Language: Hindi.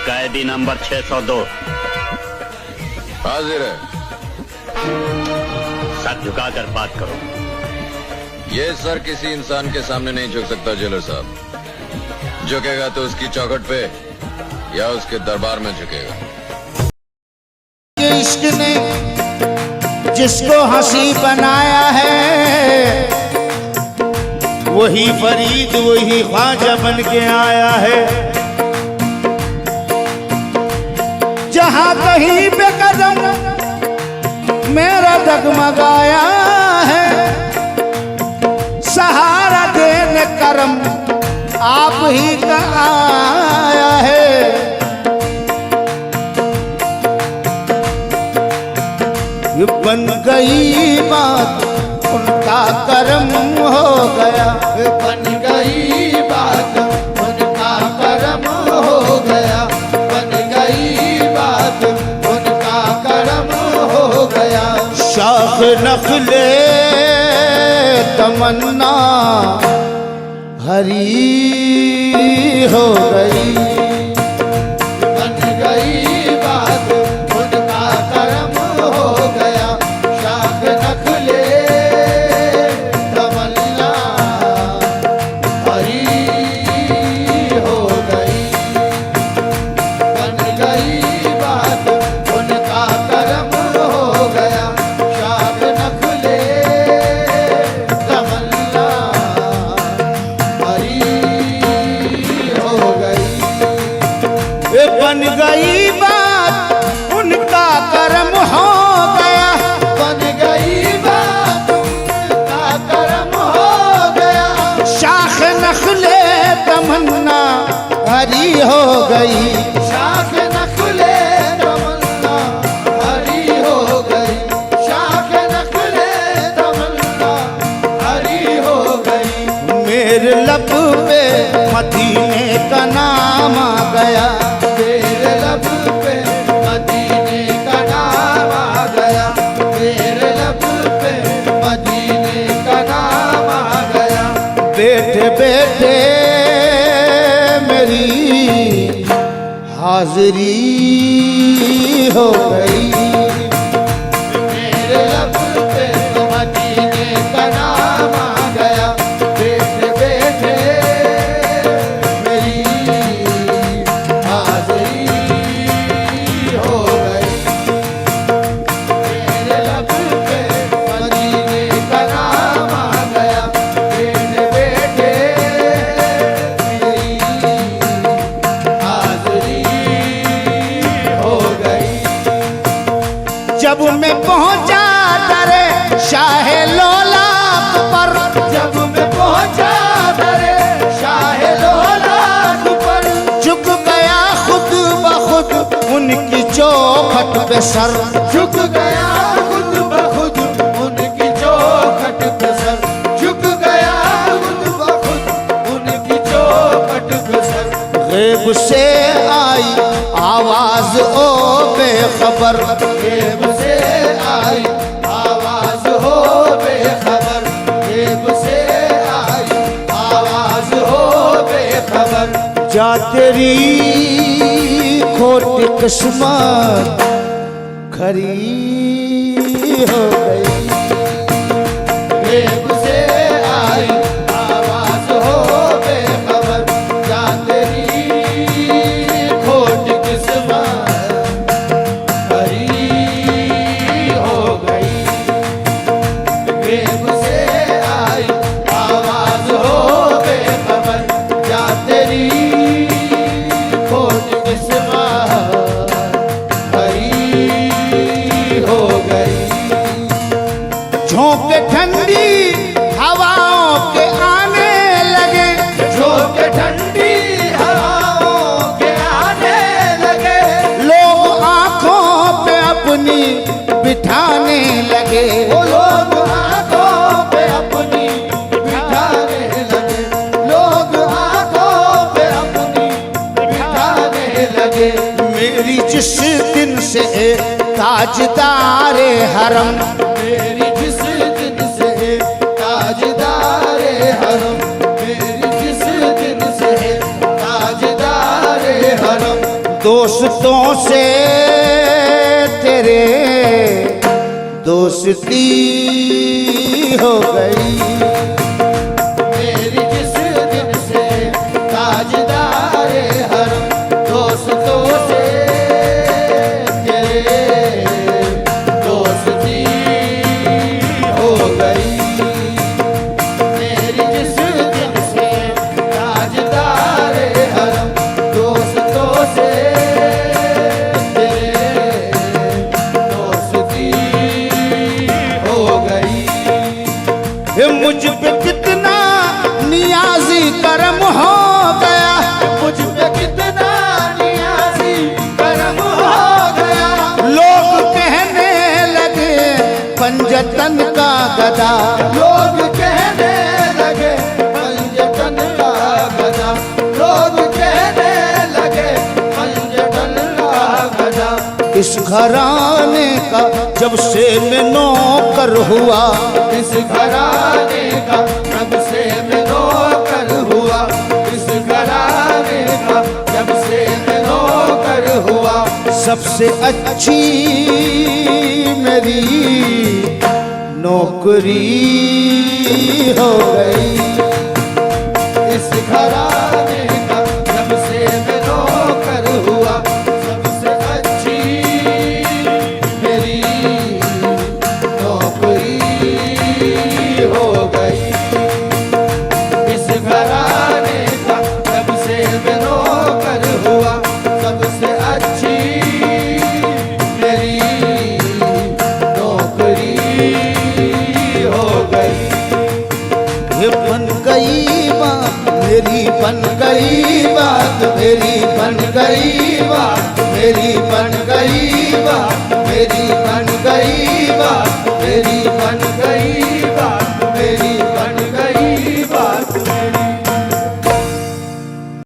कैदी नंबर 602 हाजिर है। सर झुकाकर बात करो। ये सर किसी इंसान के सामने नहीं झुक सकता जेलर साहब। झुकेगा तो उसकी चौखट पे या उसके दरबार में झुकेगा। इश्क ने जिसको हंसी बनाया है वही फरीद वही ख्वाजा बन के आया है। जहां कहीं पे कदम मेरा डगमगाया है सहारा देने करम आप ही का आया है। ये बन गई बात उनका करम हो गया। बन गई बात उनका करम हो गया। बन गई बात उनका करम हो गया। शाख नखले तमन्ना हरी हो गई। बन गई बात उनका करम हो गया। शाख नखले तमन्ना हरी हो गई। बन गई बात उनका करम हो गया। शाख नखले तमन्ना हरी हो गई। ये बन गई बात उनका करम हो गया। बन गई बात उनका करम हो गया। शाख नखले तमन्ना हरी हो गई। शाख नखले तमन्ना हरी हो गई। शाख नखले तमन्ना हरी हो गई। मेरे लब पे मदीने का नाम आ गया। मेरे लब पे मदीने का नाम आ गया। मेरे लब पे मदीने का नाम आ गया। बैठे बैठे मेरी हाजिरी हो गई। मेरे लब पे मदीने का नाम आ गया। बैठे बैठे मेरी हाज़िरी हो गई। मेरे लब पे मदीने का नाम आ गया। बैठे बैठे मेरी हाज़िरी हो गई। जब मैं पहुंचा दरे शाहे लोलाप पर जब मैं पहुंचा दरे शाहे लोलाप पर झुक गया खुद ब खुद उनकी चौखट पे सर। झुक गया खुद ब खुद उनकी चौखट पे सर। झुक गया खुद ब खुद उनकी चौखट पे सर। गैब से आई आवाज ओ बेखबर। गैब से आई आवाज हो बेखबर। गैब से आई आवाज हो बेखबर। जा तेरी खोटी किस्मत खरी हो गई। गैब से आई आवाज हो बेखबर। जा तेरी खोट किस्मत हरी हो गई। गैब से आई आवाज हो बेखबर। जा तेरी खोट किस्मत हरी हो गई। झोंके ठंडी हवाओं के आने लगे। झोंके ठंडी हवाओं के आने लगे। लोग आंखों पे अपनी बिठाने लगे। वो लोग आंखों पे अपनी बिठाने लगे। लोग आंखों पे अपनी बिठाने लगे। मेरी जिस दिन से ताजदारे हरम मेरी जिस दिन से ताजदारे हरम। मेरी जिस दिन से ताजदारे हरम। दोस्तों से तेरे दोस्ती हो गई। मेरी जिस दिन से ताजदारे हरम दोस्तों से तेरे दोस्ती हो गई। मेरी जिस दिन से ताजदारे हरम दोस्तों से तेरे दोस्ती हो गई। ये मुझ पे कितना नियाजी करम हो गया, मुझ पे कितना नियाज़ी करम हो गया। लोग कहने लगे पंजतन का गदा। लोग कहने लगे पंजतन का गधा। लोग कहने लगे पंजतन का गधा। इस घराने का जब से मैं नौकर हुआ, इस घराने का जब से मैं नौकर हुआ। इस घराने का जब से मैं नौकर हुआ। सबसे अच्छी मेरी नौकरी हो गई। इस घराने का जब से मैं नौकर हुआ। सबसे अच्छी मेरी नौकरी हो गई। इस घराने का जब से मैं नौकर हुआ। सबसे अच्छी मेरी नौकरी हो गई। ये बन गई बात मेरी, बन गई बात मेरी, बन गई बात मेरी, बन गई बात मेरी,